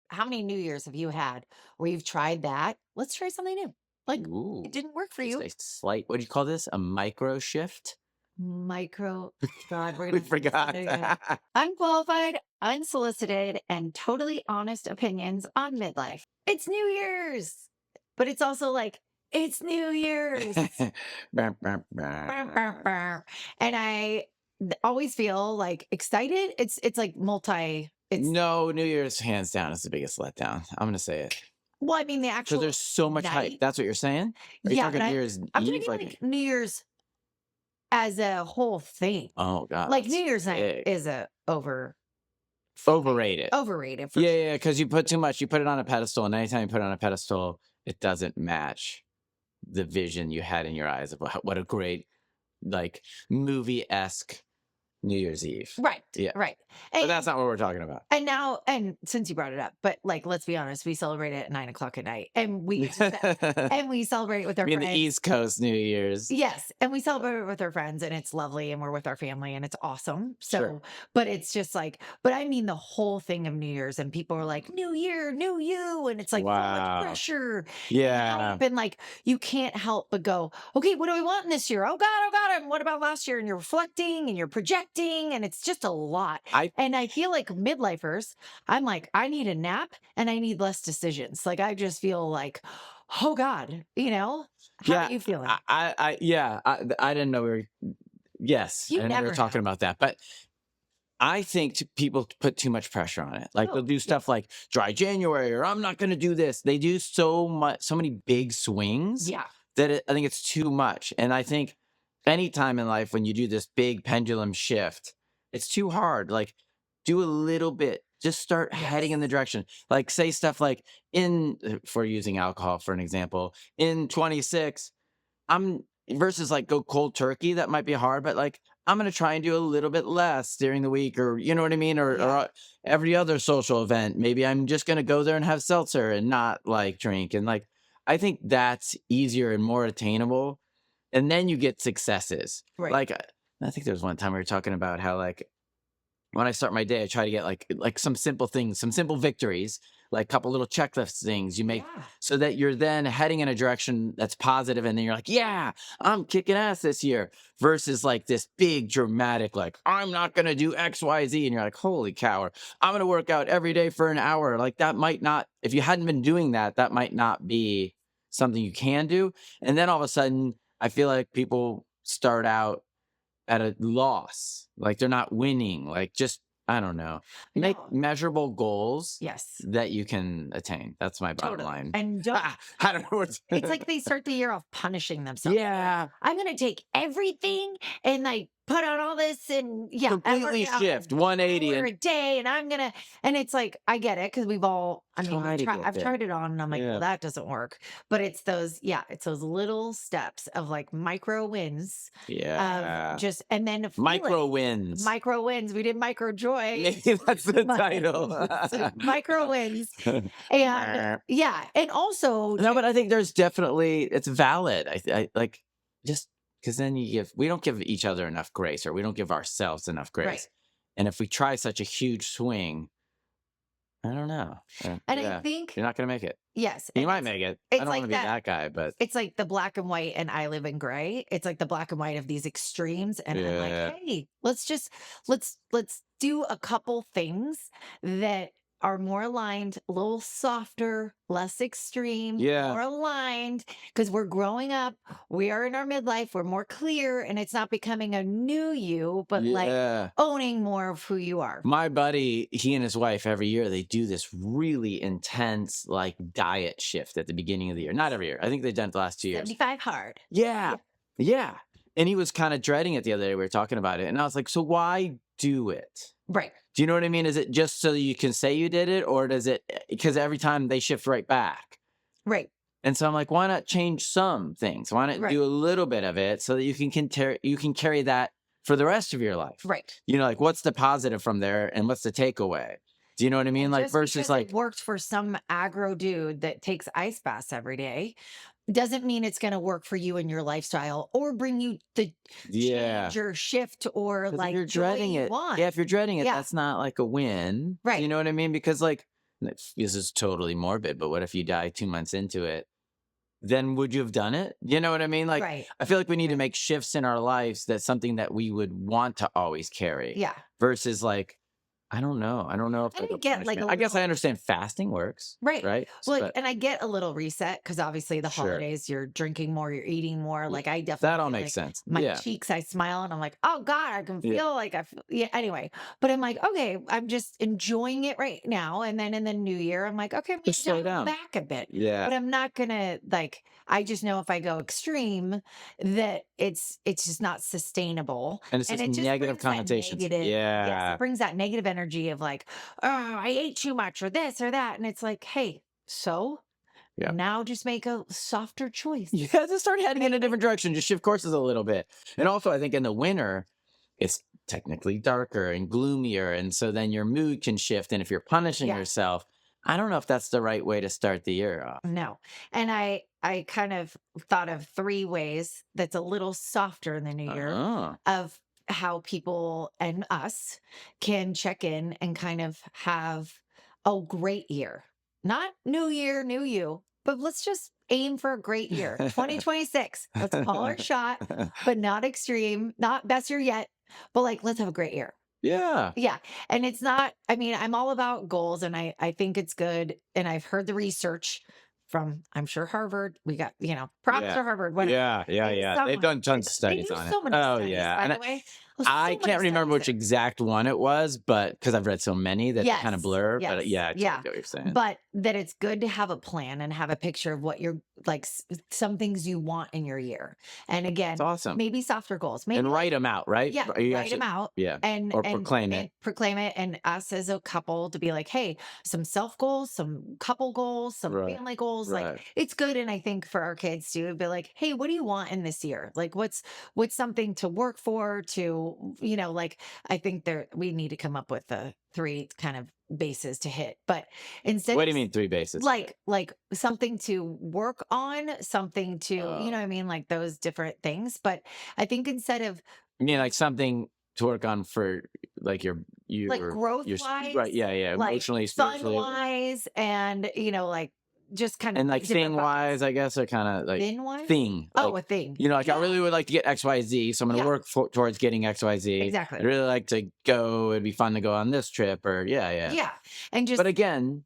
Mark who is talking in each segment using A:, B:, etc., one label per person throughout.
A: how many New Year's have you had where you've tried that? Let's try something new. Like it
B: Ooh,
A: didn't work for
B: just
A: you.
B: a slight, what do you call this? A micro shift?
A: Micro. God, we're
B: We
A: gonna have to do this
B: forgot.
A: again. Unqualified, unsolicited, and totally honest opinions on midlife. It's New Year's, but it's also like it's New Year's.
B: Bah, bah,
A: Burr,
B: bah.
A: burr, burr. And always feel like excited. It's like multi. It's
B: No, New Year's hands down is the biggest letdown. I'm gonna say it.
A: well, I mean the
B: Because
A: actual
B: there's so much hype.
A: night.
B: That's what you're saying? Are you
A: Yeah, but
B: talking New Year's
A: I'm
B: Eve?
A: talking like New Year's as a whole thing.
B: Oh god,
A: Like New
B: that's
A: Year's night
B: big.
A: is a
B: Overrated.
A: overrated for
B: Yeah,
A: sure.
B: yeah, because you put too much, you put it on a pedestal, and anytime you put it on a pedestal, it doesn't match the vision you had in your eyes of what a great, like, movie-esque New Year's Eve.
A: Right.
B: Yeah.
A: Right.
B: But that's not what we're talking about.
A: And now, and since you brought it up, but like, let's be honest, we celebrate it at 9 o'clock at night, and and we celebrate it with our
B: I mean, the
A: friends.
B: East Coast New Year's.
A: Yes, and we celebrate it with our friends, and it's lovely, and we're with our family, and it's awesome. So,
B: Sure.
A: but it's just like, but I mean, the whole thing of New Year's, and people are like, "New Year, new you," and it's like so much
B: Wow.
A: pressure and
B: Yeah.
A: hype, and like you can't help but go, "Okay, what do we want in this year? Oh God, and what about last year?" And you're reflecting and you're projecting, and it's just a lot.
B: I
A: And I feel like midlifers, I'm like, I need a nap and I need less decisions. Like I just feel like, oh God, how
B: yeah,
A: are you feeling?
B: I didn't know we were, yes, I
A: You
B: didn't know we were
A: never
B: talking
A: know.
B: about that, but I think people put too much pressure on it. Like they'll
A: Oh,
B: do
A: yeah.
B: stuff like dry January or I'm not going to do this. They do so many big swings
A: Yeah.
B: that I think it's too much. And I think any time in life when you do this big pendulum shift, it's too hard. Like do a little bit. Just start heading in the
A: Yes.
B: direction. Like say stuff like if we're using alcohol for an example, in 26, I'm versus like go cold turkey. That might be hard, but like I'm gonna try and do a little bit less during the week, or you know what I mean,
A: Yeah.
B: or every other social event. Maybe I'm just gonna go there and have seltzer and not like drink. And like I think that's easier and more attainable. And then you get successes.
A: Right.
B: Like I think there was one time we were talking about how like when I start my day, I try to get like some simple things, some simple victories, like a couple little checklist things you make
A: Yeah.
B: so that you're then heading in a direction that's positive, and then you're like, yeah, I'm kicking ass this year, versus like this big dramatic, like, I'm not gonna do XYZ, and you're like, holy cow, or I'm gonna work out every day for an hour. Like that might not, if you hadn't been doing that, that might not be something you can do. And then all of a sudden, I feel like people start out at a loss, like they're not winning, like just I don't know. Make
A: No.
B: measurable goals
A: Yes.
B: that you can attain. That's my bottom
A: Totally.
B: line.
A: And don't
B: I don't know what's
A: it's like they start the year off punishing themselves.
B: yeah,
A: I'm gonna take everything and like put on all this and yeah, I work
B: completely
A: out
B: shift
A: an
B: 180
A: hour
B: and
A: a day and I'm gonna and it's like I get it because we've all I mean
B: try to get
A: I've
B: there.
A: tried it on and I'm like, well,
B: Yeah.
A: that doesn't work. But it's those little steps of like micro wins of
B: Yeah.
A: just and then
B: Micro
A: feeling
B: wins.
A: micro wins. We did micro joy.
B: Maybe that's the
A: Mi-
B: title.
A: micro wins. And yeah, and also
B: No, but I think there's definitely it's valid. I like just because then we don't give each other enough grace, or we don't give ourselves enough
A: right.
B: grace. And if we try such a huge swing, I don't know.
A: And I
B: Yeah,
A: think
B: you're not gonna make it.
A: yes,
B: You
A: and
B: might make it. I
A: it's
B: don't want
A: like
B: to be that guy, but
A: it's like the black and white and I live in gray. It's like the black and white of these extremes. And I'm like,
B: yeah,
A: hey, let's do a couple things that are more aligned, a little softer, less extreme,
B: yeah,
A: more aligned, because we're growing up. We are in our midlife. We're more clear, and it's not becoming a new you, but like
B: yeah.
A: owning more of who you are.
B: My buddy, he and his wife every year they do this really intense like diet shift at the beginning of the year. Not every year. I think they've done it the last 2 years.
A: 75 hard.
B: Yeah. Yeah. And he was kind of dreading it the other day. We were talking about it. And I was like, so why do it?
A: Right.
B: Do you know what I mean? Is it just so you can say you did it? Or does it, because every time they shift right back.
A: Right.
B: And so I'm like, why not change some things? Why not
A: Right.
B: do a little bit of it so that you can carry that for the rest of your life?
A: Right.
B: You know, like what's the positive from there and what's the takeaway? Do you know what I mean?
A: And
B: Like
A: just
B: versus
A: because
B: like,
A: it worked for some aggro dude that takes ice baths every day doesn't mean it's going to work for you and your lifestyle or bring you the
B: yeah.
A: change or shift or
B: 'Cause if
A: like
B: you're
A: joy
B: dreading
A: you
B: it,
A: want.
B: yeah, if you're dreading it,
A: Yeah.
B: that's not like a win. Do you
A: Right.
B: know what I mean? Because like this is totally morbid, but what if you die 2 months into it? Then would you have done it? You know what I mean? Like,
A: Right.
B: I feel like we need to
A: Right.
B: make shifts in our lives. That's something that we would want to always carry
A: Yeah.
B: versus like, I don't know. I don't know if
A: And
B: like
A: I
B: a
A: get like a
B: punishment. I guess I
A: little.
B: understand fasting works,
A: Right.
B: right?
A: Well, like,
B: But
A: and I get a little reset because obviously the
B: sure,
A: holidays, you're drinking more, you're eating more.
B: yeah,
A: Like I
B: that
A: definitely
B: all
A: feel
B: makes
A: like
B: sense.
A: my
B: Yeah,
A: cheeks, I smile and I'm like, oh God, I can
B: yeah.
A: feel like yeah, anyway. But I'm like, okay, I'm just enjoying it right now. And then in the new year, I'm like, okay, I'm
B: Just
A: gonna
B: slow
A: dial
B: down.
A: back a bit.
B: Yeah,
A: But I'm not gonna like, I just know if I go extreme that it's just not sustainable.
B: and it's
A: And
B: just
A: it just
B: negative
A: brings that
B: connotations.
A: negative, yes, it
B: Yeah,
A: brings that negative energy of like, oh, I ate too much or this or that. And it's like, hey, so
B: yeah.
A: now just make a softer choice.
B: You have to start heading in
A: Right?
B: a different direction. Just shift courses a little bit. And also, I think in the winter, it's technically darker and gloomier. And so then your mood can shift. And if you're punishing
A: Yeah,
B: yourself, I don't know if that's the right way to start the year off.
A: no. And I kind of thought of three ways that's a little softer in the new year
B: Oh,
A: of how people and us can check in and kind of have a great year. Not new year, new you, but let's just aim for a great year. 2026. Let's call our shot, but not extreme, not best year yet, but like let's have a great year.
B: yeah.
A: Yeah, and it's not I mean, I'm all about goals and I think it's good and I've heard the research from I'm sure Harvard. We got, props
B: Yeah.
A: to Harvard, whatever.
B: Yeah. Yeah. Yeah. They've
A: Someone
B: done tons of
A: they
B: studies
A: do
B: on it.
A: so many
B: Oh,
A: studies,
B: yeah.
A: by
B: And
A: the way. There's
B: I
A: so many
B: can't remember
A: studies
B: which
A: there.
B: exact one it was, but because I've read so many that kind of
A: Yes,
B: blur. But
A: yes,
B: yeah, I totally
A: yeah.
B: get what you're saying.
A: But that it's good to have a plan and have a picture of what you're like some things you want in your year. And
B: It's
A: again,
B: awesome.
A: maybe softer goals. Maybe
B: And
A: like
B: write them out, right?
A: yeah,
B: You
A: write them
B: actually,
A: out
B: yeah.
A: and
B: Or
A: and
B: proclaim it.
A: and proclaim it and us as a couple to be like, "Hey, some self goals, some couple goals, some
B: Right.
A: family goals." Like
B: Right.
A: it's good and I think for our kids too, be like, "Hey, what do you want in this year? Like what's something to work for to, like I think there we need to come up with the three kind of bases to hit. But instead
B: What
A: of
B: do you mean 3 bases?
A: like something to work on, something to,
B: Oh.
A: what I mean, like those different things. But I think instead of
B: You mean like something to work on for like
A: like growth
B: right,
A: wise,
B: yeah, yeah,
A: like
B: emotionally,
A: fun
B: spiritually,
A: wise, and like just kind of
B: and like
A: different
B: thing
A: buckets.
B: wise, I guess, are kind of like
A: Thin wise?
B: thing.
A: Oh,
B: Like,
A: a thing.
B: like I
A: Yeah,
B: really would like to get XYZ, so I'm gonna
A: yeah,
B: work towards getting XYZ. I'd
A: exactly.
B: really like to go. It'd be fun to go on this trip, or yeah, yeah.
A: Yeah. And just
B: But again,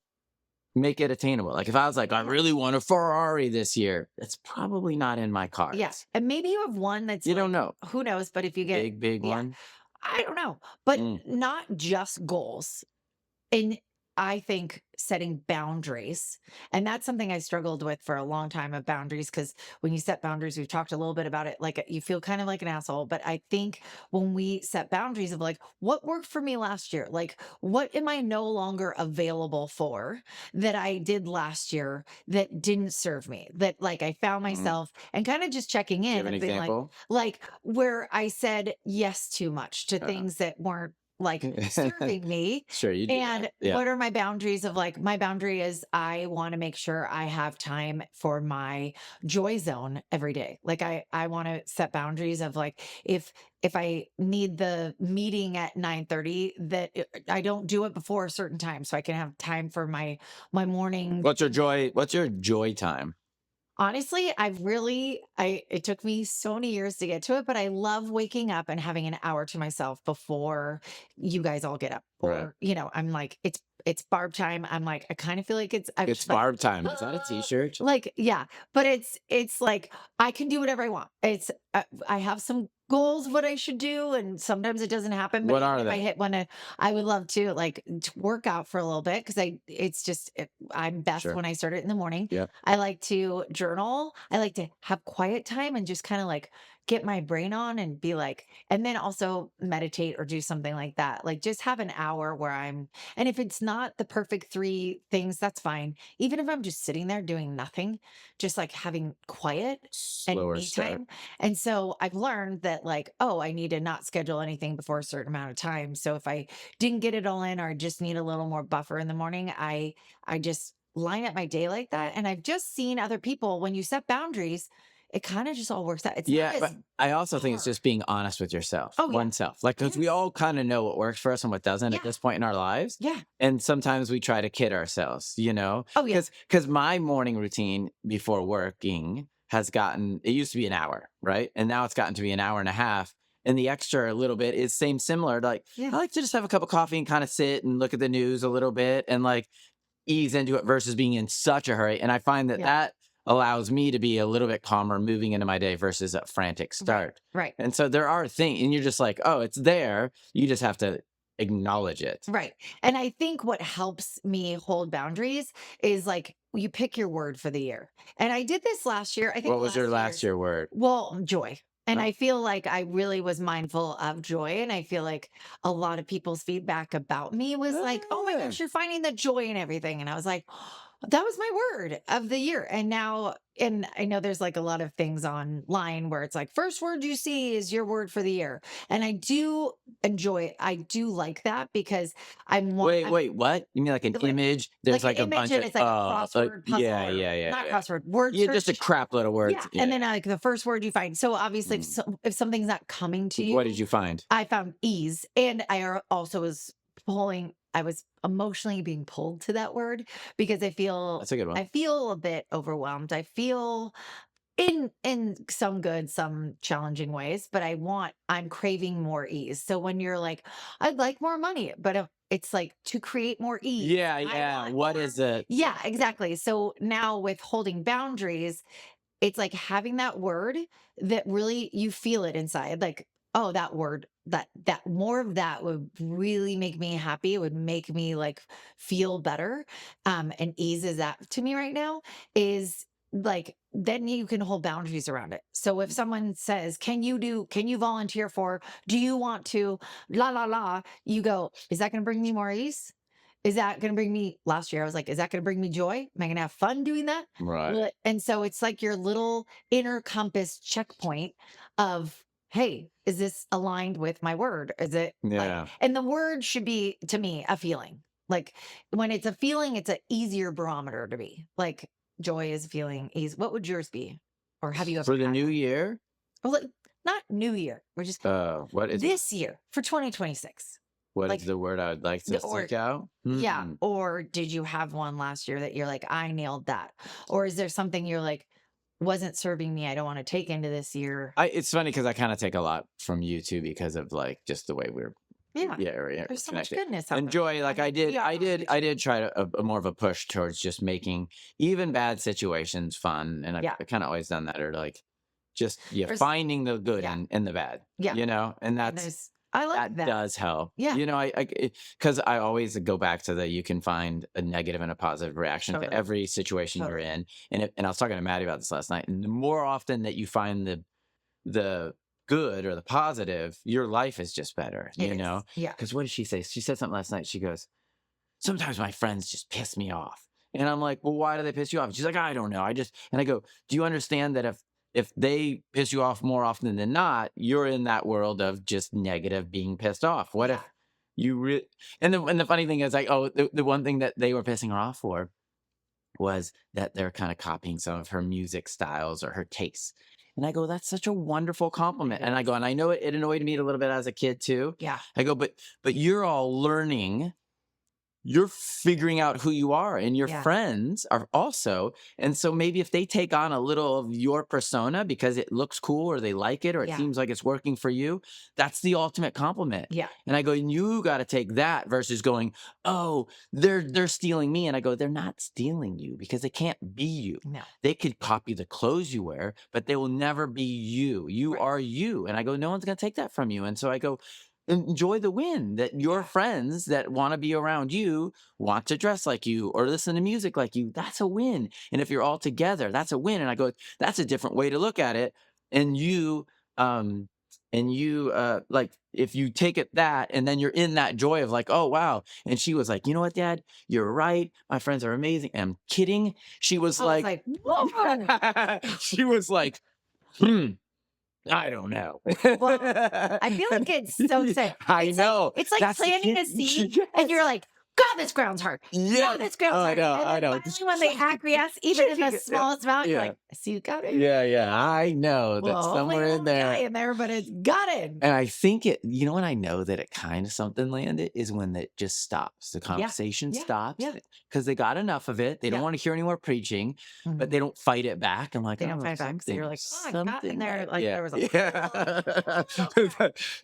B: make it attainable. Like if I was like, I
A: yeah,
B: really want a Ferrari this year, that's probably not in my
A: yeah.
B: cards.
A: And maybe you have one that's
B: You don't
A: like,
B: know.
A: who knows, but if you get
B: Big, big
A: yeah,
B: one.
A: I don't know. But
B: Mm.
A: not just goals. And I think setting boundaries, and that's something I struggled with for a long time of boundaries. Because when you set boundaries, we've talked a little bit about it, like you feel kind of like an asshole. But I think when we set boundaries of like, what worked for me last year? Like, what am I no longer available for that I did last year that didn't serve me? That like I found
B: Mm.
A: myself and kind of just checking
B: Do you have
A: in
B: an
A: and being
B: example?
A: like where I said yes too much to
B: Uh,
A: things that weren't like serving me
B: sure, you do that.
A: and
B: Yeah.
A: what are my boundaries of like my boundary is I want to make sure I have time for my joy zone every day. Like I want to set boundaries of like if I need the meeting at 9:30 that I don't do it before a certain time so I can have time for my morning.
B: What's your joy? What's your joy time?
A: Honestly, it took me so many years to get to it, but I love waking up and having an hour to myself before you guys all get up.
B: Right.
A: Or, I'm like, it's barb time. I'm like, I kind of feel like I'm
B: It's
A: just like,
B: barb time. Is that a
A: "Ah,"
B: t-shirt?
A: like, yeah, but it's like I can do whatever I want. I have some goals of what I should do, and sometimes it doesn't happen. But
B: What
A: even
B: are
A: if I
B: they?
A: hit one, I would love to like to work out for a little bit because it's just I'm best
B: Sure.
A: when I start it in the morning.
B: Yep.
A: I like to journal. I like to have quiet time and just kind of like get my brain on and be like, and then also meditate or do something like that. Like just have an hour where and if it's not the perfect three things, that's fine. Even if I'm just sitting there doing nothing, just like having quiet and
B: Slower
A: me
B: start.
A: time. And so I've learned that like, oh, I need to not schedule anything before a certain amount of time. So if I didn't get it all in or I just need a little more buffer in the morning, I just line up my day like that. And I've just seen other people when you set boundaries, it kind of just all works out. It's not
B: Yeah,
A: as
B: but I also think it's
A: hard.
B: just being honest with yourself,
A: Oh, yeah.
B: oneself. Like, because we
A: Yes.
B: all kind of know what works for us and what doesn't at
A: Yeah.
B: this point in our lives.
A: Yeah.
B: And sometimes we try to kid ourselves, you know?
A: Oh, yeah.
B: Because my morning routine before working has gotten, it used to be an hour, right? And now it's gotten to be an hour and a half. And the extra little bit is same similar. Like,
A: Yeah.
B: I like to just have a cup of coffee and kind of sit and look at the news a little bit and like ease into it versus being in such a hurry. And I find that
A: Yeah.
B: that allows me to be a little bit calmer moving into my day versus a frantic
A: Right.
B: start.
A: Right.
B: And so there are things, and you're just like, oh, it's there. You just have to acknowledge it.
A: Right. And I think what helps me hold boundaries is like you pick your word for the year. And I did this last year. I think
B: What was your
A: last
B: last
A: year's,
B: year word?
A: well, joy. And
B: Uh,
A: I feel like I really was mindful of joy. And I feel like a lot of people's feedback about me was like, oh my
B: eh,
A: gosh, you're finding the joy in everything. And I was like, that was my word of the year. And now, and I know there's like a lot of things online where it's like, first word you see is your word for the year. And I do enjoy it. I do like that because
B: Wait,
A: I'm
B: wait, what? You mean like an
A: like
B: image? There's
A: an
B: like a
A: image
B: bunch
A: and
B: of,
A: it's like a crossword puzzle
B: yeah,
A: or
B: yeah, yeah,
A: not
B: yeah.
A: crossword, word
B: Yeah, just a
A: search.
B: crap load of
A: Yeah.
B: words. Yeah,
A: And then
B: yeah.
A: like the first word you find. So obviously
B: Mm.
A: if something's not coming to
B: What did
A: you,
B: you find?
A: I found ease. And also was I was emotionally being pulled to that word because
B: That's a good one.
A: I feel a bit overwhelmed. I feel in some good, some challenging ways, but I'm craving more ease. So when you're like, I'd like more money, but it's like to create more ease.
B: Yeah,
A: I
B: yeah.
A: want
B: What
A: more.
B: is it?
A: Yeah, exactly. So now with holding boundaries, it's like having that word that really you feel it inside. Like, oh, that word, that more of that would really make me happy. It would make me like feel better. And ease is that to me right now is like then you can hold boundaries around it. So if someone says, can you volunteer for, do you want to la la la, you go, is that gonna bring me more ease? Is that gonna bring me last year I was like, is that gonna bring me joy? Am I gonna have fun doing that?
B: Right.
A: Well, and so it's like your little inner compass checkpoint of, hey, is this aligned with my word? Is it like,
B: Yeah.
A: and the word should be to me a feeling. Like when it's a feeling, it's an easier barometer to be. Like joy is a feeling. Ease. What would yours be? Or have you ever
B: For the
A: had
B: new
A: that?
B: year,
A: Well, like, not New Year. We're just
B: what is
A: this year for 2026.
B: what is
A: Like,
B: the word I would like to
A: or
B: seek out?
A: yeah.
B: Hmm.
A: Or did you have one last year that you're like, I nailed that? Or is there something you're like, wasn't serving me, I don't want to take into this year?
B: It's funny because I kind of take a lot from you too because of like just the way we're
A: Yeah.
B: we're
A: There's so much
B: connected.
A: goodness out
B: And
A: there.
B: joy,
A: I
B: like
A: mean, we are on
B: I
A: YouTube.
B: did try a more of a push towards just making even bad situations fun, and
A: Yeah.
B: I kind of always done that, or like just yeah,
A: There's,
B: finding the good
A: yeah.
B: in the bad,
A: Yeah.
B: you know, and
A: And I like
B: that
A: that.
B: does help.
A: Yeah.
B: You know, because I always go back to that you can find a negative and a positive reaction to
A: Totally.
B: every situation you're
A: Totally.
B: in. And I was talking to Maddie about this last night. And the more often that you find the good or the positive, your life is just better,
A: It
B: you know?
A: is. Yeah.
B: Because what did she say? She said something last night. She goes, sometimes my friends just piss me off. And I'm like, well, why do they piss you off? She's like, I don't know. And I go, do you understand that if they piss you off more often than not, you're in that world of just negative being pissed off. What
A: Yeah.
B: if you and the funny thing is like, oh, the one thing that they were pissing her off for was that they're kind of copying some of her music styles or her tastes. And I go, that's such a wonderful compliment.
A: It
B: And I
A: is.
B: go, and I know it annoyed me a little bit as a kid too.
A: Yeah.
B: I go, but you're all learning, you're figuring out who you are, and your
A: Yeah.
B: friends are also. And so maybe if they take on a little of your persona because it looks cool or they like it or it
A: Yeah.
B: seems like it's working for you, that's the ultimate compliment.
A: Yeah.
B: And I go, and you got to take that versus going, oh, they're stealing me. And I go, they're not stealing you because they can't be you.
A: No.
B: They could copy the clothes you wear, but they will never be you. You
A: Right.
B: are you. And I go, no one's going to take that from you. And so I go, enjoy the win that your
A: Yeah.
B: friends that want to be around you want to dress like you or listen to music like you. That's a win. And if you're all together, that's a win. And I go, that's a different way to look at it. And um, like if you take it that and then you're in that joy of like, oh wow. And she was like, you know what, Dad, you're right. My friends are amazing. And I'm kidding. She was
A: I was
B: like,
A: like, whoa.
B: she was like, I don't know.
A: Well, I feel like it's so exciting.
B: I
A: It's like
B: know.
A: it's like
B: That's the
A: planting
B: kid.
A: a seed and you're like, God, this ground's hard.
B: Yeah.
A: God, this ground's
B: Oh, I
A: hard.
B: know,
A: And
B: I
A: then
B: know.
A: finally, when they acquiesce, even in the
B: Yeah.
A: smallest amount, you're
B: Yeah.
A: like, I see you got it.
B: Yeah, yeah. I know that
A: Well, hopefully
B: somewhere
A: it
B: in
A: won't die
B: there.
A: in there, but it's got it.
B: And I think you know when I know that it kind of something landed is when it just stops. The
A: Yeah.
B: conversation
A: Yeah.
B: stops
A: Yeah.
B: because they got enough of it. They don't
A: Yeah.
B: want to hear any more preaching, but
A: Mhm.
B: they don't fight it back. I'm like,
A: They don't
B: oh,
A: fight back. So you're like, oh, I got in
B: something
A: there.
B: might,
A: Like
B: yeah,
A: there was a
B: yeah,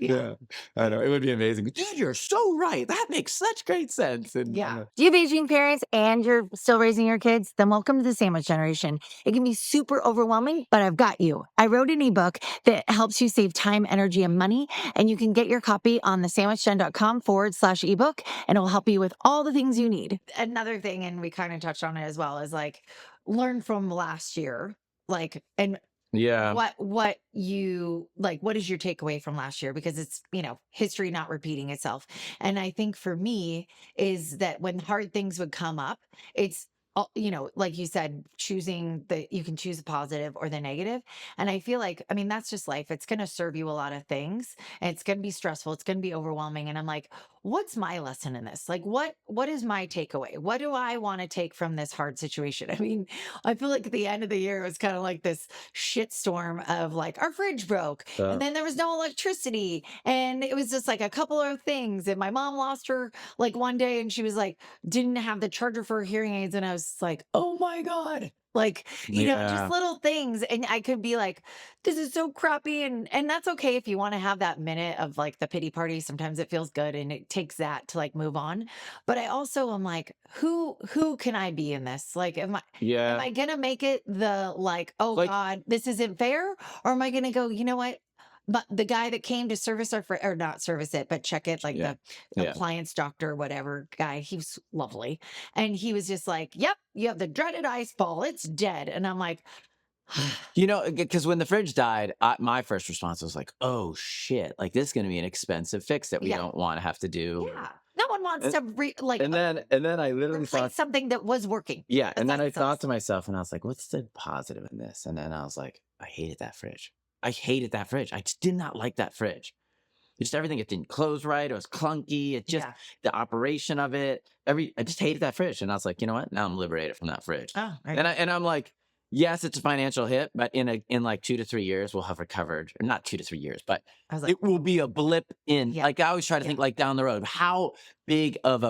A: yeah.
B: yeah. I know it would be amazing. Dude, you're so right. That makes such great sense. And
A: Yeah. Do you have aging parents and you're still raising your kids? Then welcome to the sandwich generation. It can be super overwhelming, but I've got you. I wrote an ebook that helps you save time, energy, and money. And you can get your copy on thesandwichgen.com/ebook, and it will help you with all the things you need. Another thing, and we kind of touched on it as well, is like learn from last year. Like, and
B: yeah,
A: what you like, what is your takeaway from last year, because it's history not repeating itself. And I think for me is that when hard things would come up, it's like you said, choosing you can choose the positive or the negative. And I feel like, I mean, that's just life. It's going to serve you a lot of things, and it's going to be stressful, it's going to be overwhelming. And I'm like, what's my lesson in this? Like, what is my takeaway? What do I want to take from this hard situation? I mean, I feel like at the end of the year it was kind of like this shitstorm of like our fridge broke, and then there was no electricity, and it was just like a couple of things, and my mom lost her like one day, and she was like didn't have the charger for her hearing aids, and I was like, oh my god, like just
B: yeah,
A: little things. And I could be like, this is so crappy, and that's okay if you want to have that minute of like the pity party. Sometimes it feels good and it takes that to like move on. But I also am like, who can I be in this? Like, am
B: yeah.
A: I gonna make it the like, oh
B: Like,
A: God, this isn't fair? Or am I gonna go, you know what? But the guy that came to service or not service it, but check it, like
B: yeah,
A: the
B: yeah.
A: appliance doctor, whatever guy, he was lovely. And he was just like, yep, you have the dreaded ice ball. It's dead. And I'm like,
B: Because when the fridge died, my first response was like, "Oh shit! Like this is going to be an expensive fix that we
A: yeah,
B: don't want to have to do."
A: yeah. No one wants
B: And,
A: to
B: and then I literally thought,
A: replace something that was working.
B: yeah, and then I
A: Besides
B: thought
A: us.
B: to myself, and I was like, "What's the positive in this?" And then I was like, "I hated that fridge. I hated that fridge. I just did not like that fridge. Just everything. It didn't close right. It was clunky. It just
A: Yeah.
B: the operation of it. I just hated that fridge." And I was like, "You know what? Now I'm liberated from that fridge."
A: Oh,
B: And I'm like, yes, it's a financial hit, but in like 2 to 3 years, we'll have recovered. Or not 2 to 3 years, but
A: I was like,
B: it will be a blip in.
A: yeah,
B: Like I always try to
A: yeah,
B: think like down the road. How big of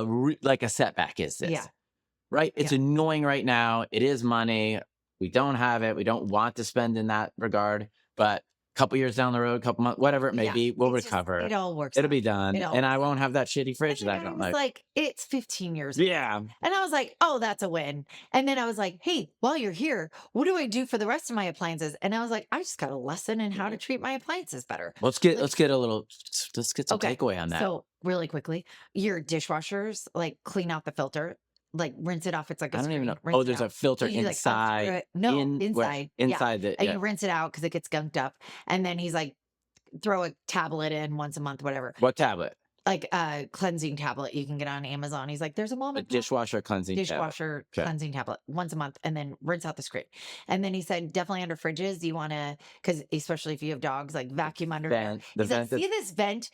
B: like a setback is
A: yeah,
B: this? Right?
A: yeah.
B: It's annoying right now. It is money. We don't have it. We don't want to spend in that regard. But a couple years down the road, couple months, whatever it may
A: Yeah,
B: be, we'll
A: it's just
B: recover.
A: it all works
B: It'll
A: out.
B: be done,
A: It all
B: and I
A: works out.
B: won't have that shitty
A: And
B: fridge
A: the
B: that I
A: guy
B: don't
A: was
B: like.
A: like, it's 15 years old.
B: Yeah.
A: And I was like, oh, that's a win. And then I was like, hey, while you're here, what do I do for the rest of my appliances? And I was like, I just got a lesson in how to treat my appliances better.
B: Let's get
A: Like,
B: let's get a little let's get some
A: okay.
B: takeaway on that.
A: So really quickly, your dishwashers, like clean out the filter, like rinse it off. It's like a
B: I don't even know.
A: screen, rinse
B: Oh,
A: it
B: there's
A: out.
B: a filter
A: So you like unscrew
B: inside
A: it. No,
B: in where
A: inside. Yeah.
B: inside the
A: And
B: yeah.
A: you rinse it out because it gets gunked up. And then he's like, throw a tablet in once a month, whatever,
B: What tablet?
A: like a cleansing tablet you can get on Amazon. He's like, there's a
B: A
A: moment
B: dishwasher cleansing tablet.
A: dishwasher
B: Okay.
A: cleansing tablet once a month, and then rinse out the screen. And then he said, definitely under fridges, you want to, because especially if you have dogs, like vacuum under there.
B: The
A: He's like,
B: vent
A: see this vent?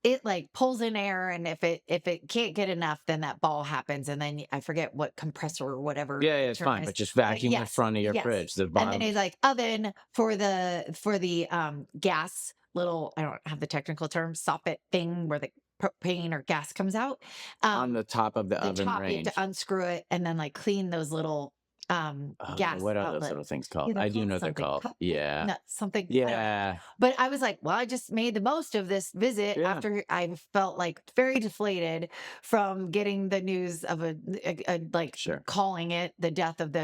A: It like pulls in air, and if it can't get enough, then that ball happens, and then I forget what compressor or whatever
B: yeah,
A: the
B: it's
A: term
B: fine,
A: is.
B: but just
A: But
B: vacuum the
A: yes,
B: front of your
A: yes.
B: fridge, the
A: And then
B: bottom.
A: he's like, oven for the gas little, I don't have the technical term, soffit thing where the propane or gas comes out.
B: On the top of the
A: The
B: oven
A: top, you have
B: range.
A: to unscrew it and then like clean those little gas
B: What are those
A: outlet.
B: little things
A: Yeah,
B: called?
A: they're
B: I do
A: called
B: know they're
A: something.
B: called. Yeah.
A: No, something. I don't know.
B: Yeah.
A: But I was like, well, I just made the most of this visit
B: Yeah.
A: after I felt like very deflated from getting the news of like
B: Sure.
A: calling it the death of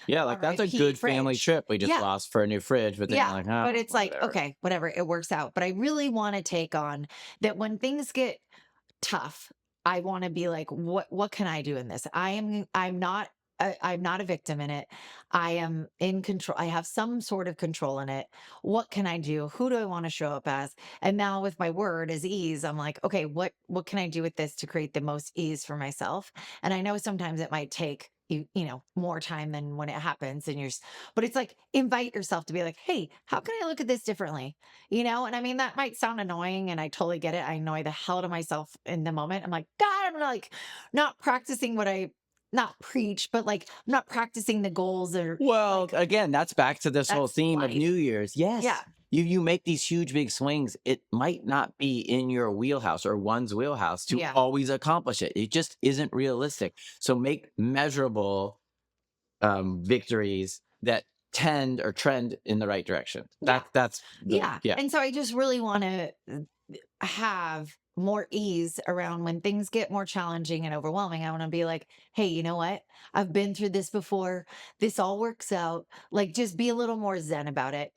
B: Yeah, like that's a
A: RIP
B: good family
A: fridge.
B: trip we just
A: Yeah.
B: lost for a new fridge, but then you're
A: Yeah,
B: like,
A: but
B: oh,
A: it's like,
B: whatever.
A: okay, whatever, it works out. But I really want to take on that when things get tough. I want to be like, what can I do in this? I'm not a victim in it. I am in control. I have some sort of control in it. What can I do? Who do I want to show up as? And now with my word as ease, I'm like, okay, what can I do with this to create the most ease for myself? And I know sometimes it might take more time than when it happens. And but it's like, invite yourself to be like, hey, how can I look at this differently? And I mean, that might sound annoying, and I totally get it. I annoy the hell out of myself in the moment. I'm like, God, I'm like not practicing what I not preach, but like I'm not practicing the goals, or
B: Well,
A: like,
B: again, that's back to this whole
A: that's
B: theme of New
A: life.
B: Year's.
A: Yeah.
B: Yes, you make these huge big swings. It might not be in your wheelhouse or one's wheelhouse to
A: Yeah.
B: always accomplish it. It just isn't realistic. So make measurable victories that tend or trend in the right direction.
A: Yeah.
B: That's the
A: Yeah.
B: yeah.
A: And so I just really want to have more ease around when things get more challenging and overwhelming. I want to be like, hey, you know what? I've been through this before. This all works out. Like, just be a little more zen about it.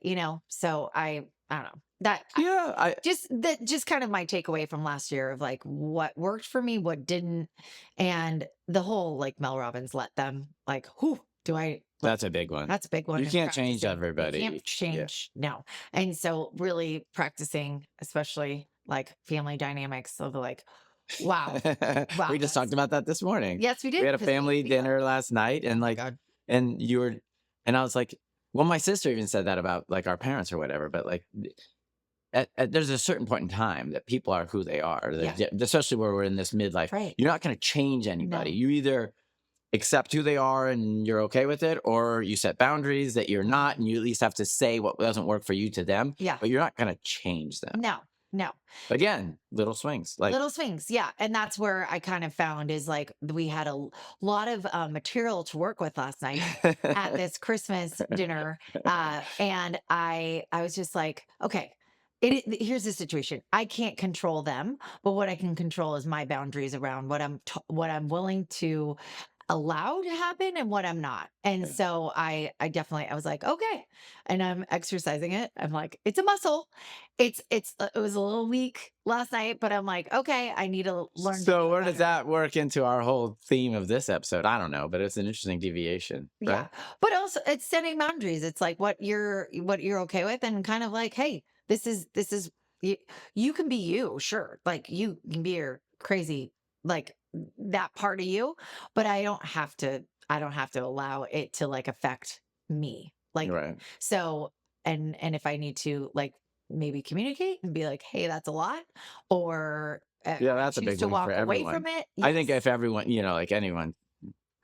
A: So I don't know that
B: Yeah, I
A: just kind of my takeaway from last year of like what worked for me, what didn't, and the whole like Mel Robbins, let them, like, who do I like?
B: that's a big one.
A: That's a big one
B: You
A: in
B: can't change
A: practicing. You can't
B: everybody. Yeah.
A: change, no. And so really practicing, especially like family dynamics of like, wow, wow,
B: We just talked about that this morning.
A: yes, we
B: We
A: did,
B: had a
A: because
B: family
A: yeah.
B: dinner last night,
A: Oh
B: and
A: my
B: like,
A: God.
B: and you were, and I was like, well, my sister even said that about like our parents or whatever, but like, there's a certain point in time that people are who they are,
A: Yeah.
B: especially where we're in this midlife.
A: Right.
B: You're not going to change anybody.
A: No.
B: You either accept who they are and you're okay with it, or you set boundaries that you're not,
A: Mhm.
B: and you at least have to say what doesn't work for you to them,
A: Yeah.
B: but you're not going to change them.
A: No. No.
B: Again, little swings. Like,
A: Little swings, yeah, and that's where I kind of found is like we had lot of material to work with last night at this Christmas dinner, and I was just like, okay, here's the situation. I can't control them, but what I can control is my boundaries around what I'm willing to allow to happen and what I'm not. And so I definitely, I was like, okay. And I'm exercising it. I'm like, it's a muscle. It was a little weak last night, but I'm like, okay, I need to learn to
B: so
A: do it
B: where does
A: better.
B: that work into our whole theme of this episode? I don't know, but it's an interesting deviation,
A: Yeah.
B: right?
A: But also it's setting boundaries. It's like what you're okay with, and kind of like, hey, this is you, you can be you, sure. Like you can be your crazy, like that part of you, but I don't have to allow it to like affect me. Like,
B: Right.
A: so, and if I need to like maybe communicate and be like, hey, that's a lot, or
B: Yeah,
A: I
B: that's a
A: choose
B: big
A: to
B: one for
A: walk away from
B: everyone.
A: it.
B: I think
A: Yes.
B: if everyone, like anyone,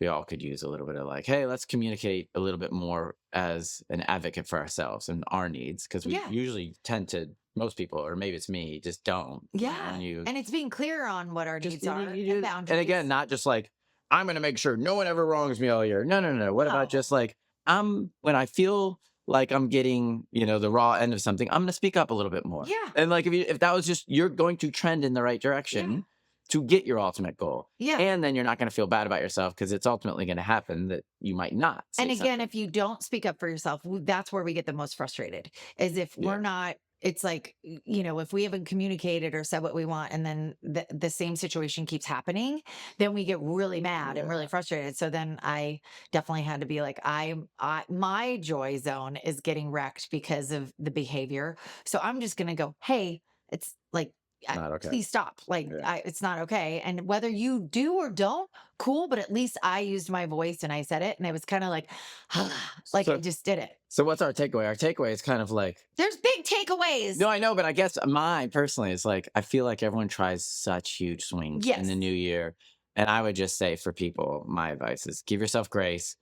B: we all could use a little bit of like, hey, let's communicate a little bit more as an advocate for ourselves and our needs, because we
A: Yeah.
B: usually tend to, most people, or maybe it's me, just don't.
A: Yeah,
B: And you
A: and it's being clear on what our
B: just
A: needs are and
B: and again,
A: boundaries.
B: not just like, I'm gonna make sure no one ever wrongs me all year. No, no, no. What about
A: No.
B: just like, when I feel like I'm getting, the raw end of something, I'm gonna speak up a little bit more.
A: Yeah,
B: And like if that was just, you're going to trend in the right
A: yeah,
B: direction to get your ultimate goal.
A: yeah.
B: And then you're not gonna feel bad about yourself because it's ultimately gonna happen that you might not
A: And
B: say
A: again,
B: something.
A: if you don't speak up for yourself, that's where we get the most frustrated, is if we're
B: Yeah.
A: not, it's like, if we haven't communicated or said what we want, and then the same situation keeps happening, then we get really mad and really
B: Yeah.
A: frustrated. So then I definitely had to be like, my joy zone is getting wrecked because of the behavior. So I'm just going to go, hey, it's like,
B: Not okay.
A: please stop. Like,
B: Yeah.
A: it's not okay. And whether you do or don't, cool. But at least I used my voice and I said it. And it was kind of like, like I
B: So
A: just did it.
B: so what's our takeaway? Our takeaway is kind of like,
A: There's big takeaways.
B: no, I know, but I guess mine personally is like, I feel like everyone tries such huge swings in
A: Yes.
B: the new year. And I would just say for people, my advice is give yourself grace,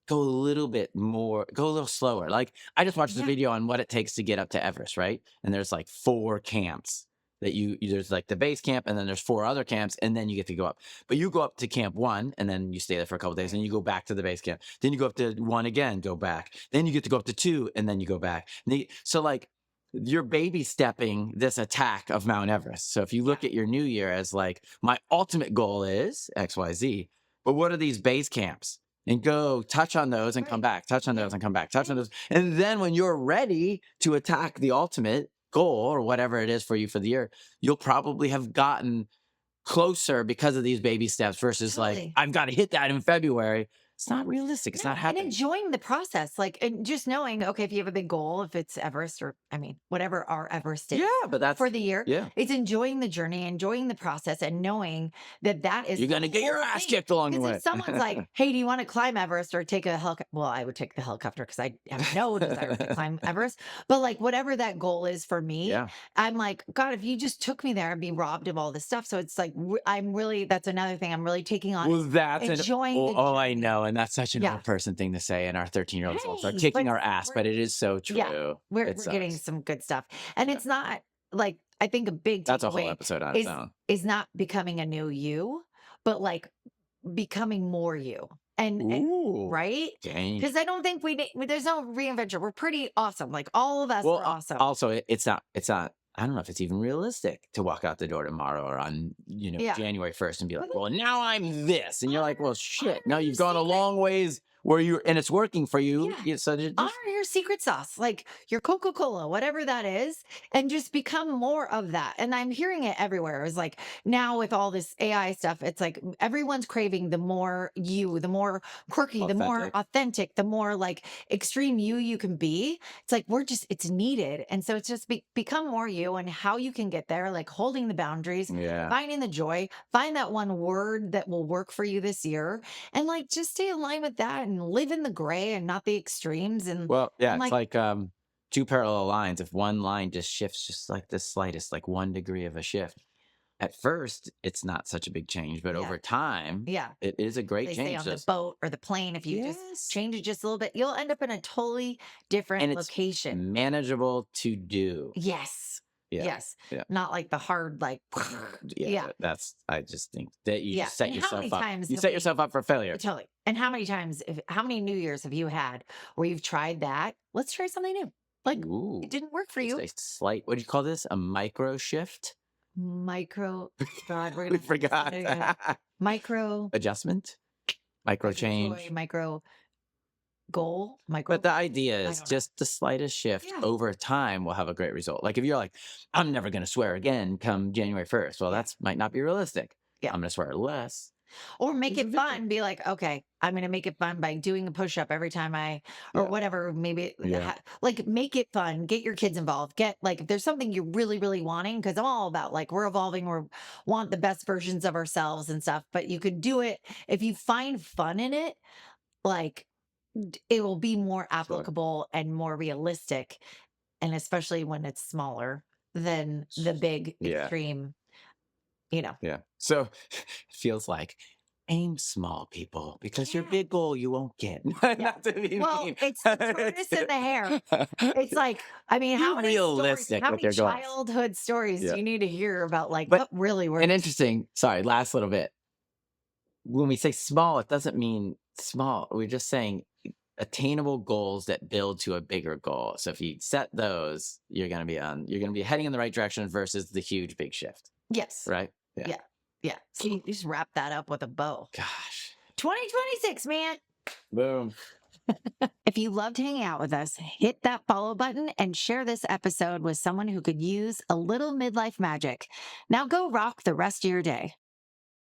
B: go a little bit more, go a little slower. Like, I just watched this
A: Yeah.
B: video on what it takes to get up to Everest, right? And there's like 4 camps that there's like the base camp, and then there's 4 other camps, and then you get to go up. But you go up to camp 1, and then you stay there for a couple days, and you go back to the base camp. Then you go up to 1 again, go back. Then you get to go up to 2, and then you go back. So like, you're baby stepping this attack of Mount Everest. So if you
A: Yeah.
B: look at your new year as like, my ultimate goal is XYZ, but what are these base camps? And go touch on those and come
A: Right.
B: back, touch on
A: Yeah.
B: those and come back, touch on those. And then when you're ready to attack the ultimate goal or whatever it is for you for the year, you'll probably have gotten closer because of these baby steps versus like,
A: Totally.
B: I've got to hit that in February. It's not realistic. It's
A: No,
B: not
A: and
B: happening.
A: enjoying the process, like, and just knowing, okay, if you have a big goal, if it's Everest or, I mean, whatever our Everest is
B: Yeah, but that's
A: for the year,
B: yeah.
A: it's enjoying the journey, enjoying the process, and knowing that that is
B: You're
A: the
B: gonna get your
A: whole
B: ass
A: thing.
B: kicked along the
A: Because if
B: way.
A: someone's like, "Hey, do you want to climb Everest or take a helicopter?" Well, I would take the helicopter because I have no desire to climb Everest. But like, whatever that goal is for me,
B: Yeah.
A: I'm like, God, if you just took me there, I'd be robbed of all this stuff. So it's like, I'm really, that's another thing I'm really taking on
B: Well,
A: is
B: that's an
A: enjoying
B: oh,
A: the
B: oh, I
A: journey.
B: know, and that's such an
A: Yeah.
B: old person thing to say, and our 13-year-old selves are
A: Hey,
B: kicking our ass,
A: we're
B: but it is so
A: yeah,
B: true.
A: we're
B: It
A: we're getting
B: sucks.
A: some good stuff. And
B: Yeah.
A: it's not like I think a big
B: That's a whole
A: takeaway
B: episode on its
A: is
B: own.
A: is not becoming a new you, but like becoming more you. And
B: Ooh,
A: right? Because
B: danger.
A: I don't think there's no reinvention. We're pretty awesome. Like all of us
B: Well,
A: are awesome.
B: also, it's not I don't know if it's even realistic to walk out the door tomorrow or on,
A: Yeah.
B: January 1st and be like,
A: But
B: "Well, now I'm this." And you're like, "Well, shit. No,
A: honor your
B: you've gone a
A: secret.
B: long ways where you and it's working for you."
A: Yeah.
B: So
A: Honor
B: just
A: your secret sauce, like your Coca-Cola, whatever that is, and just become more of that. And I'm hearing it everywhere. It's like now with all this AI stuff, it's like everyone's craving the more you, the more quirky, the more
B: authentic.
A: authentic, the more like extreme you can be. It's like it's needed. And so it's just become more you and how you can get there, like holding the boundaries,
B: Yeah.
A: finding the joy, find that one word that will work for you this year and like just stay in line with that and live in the gray and not the extremes
B: Well, yeah,
A: and
B: it's
A: like
B: like two parallel lines. If one line just shifts just like the slightest, like 1 degree of a shift, at first it's not such a big change, but
A: yeah
B: over time,
A: yeah
B: it is a great
A: they say
B: change.
A: on the
B: Just
A: boat or the plane if you just
B: yes.
A: change it just a little bit you'll end up in a totally different
B: And it's
A: location.
B: manageable to do.
A: Yes,
B: Yeah.
A: yes,
B: Yeah.
A: not like the hard like
B: Yeah.
A: yeah
B: That's I just think that you
A: yeah
B: just set
A: and how many
B: yourself up.
A: times
B: You
A: have
B: set
A: we
B: yourself up for failure.
A: totally and how many times if how many new years have you had where you've tried that let's try something new like it
B: Ooh.
A: didn't work for
B: Just
A: you
B: a slight what do you call this? A micro shift?
A: micro god we're
B: We
A: gonna have to say
B: forgot.
A: it again. Micro
B: Adjustment? Micro
A: micro joy,
B: change.
A: micro goal,
B: But
A: micro
B: the idea
A: I
B: is
A: don't know.
B: just the slightest shift
A: Yeah,
B: over time will have a great result. Like if you're like, I'm never going to swear again come January 1st. Well,
A: yeah,
B: that's might not be realistic.
A: yeah.
B: I'm going to swear less.
A: Or make
B: There's a
A: it
B: victory.
A: fun. Be like, okay, I'm gonna make it fun by doing a push up every time or
B: Yeah.
A: whatever. Maybe
B: Yeah.
A: like make it fun. Get your kids involved. Get like if there's something you're really, really wanting, because I'm all about like we're evolving. We want the best versions of ourselves and stuff. But you could do it if you find fun in it. Like it will be more
B: Sure.
A: applicable and more realistic, and especially when it's smaller than the big
B: Yeah.
A: extreme. You know.
B: Yeah. So it feels like aim small, people, because your
A: Yeah.
B: big goal you won't get.
A: Yeah.
B: Not to be
A: Well,
B: mean.
A: it's the tortoise and the hare. It's like, I mean,
B: Be realistic
A: how
B: with
A: many
B: your goals.
A: childhood stories do
B: Yeah.
A: you need to hear about like
B: But
A: what really
B: an
A: works?
B: interesting, sorry, last little bit. When we say small, it doesn't mean small. We're just saying attainable goals that build to a bigger goal. So if you set those, you're gonna be heading in the right direction versus the huge big shift.
A: Yes.
B: Right? Yeah.
A: Yeah. Yeah. See, you just wrap that up with a bow.
B: Gosh.
A: 2026, man.
B: Boom.
A: If you loved hanging out with us, hit that follow button and share this episode with someone who could use a little midlife magic. Now go rock the rest of your day.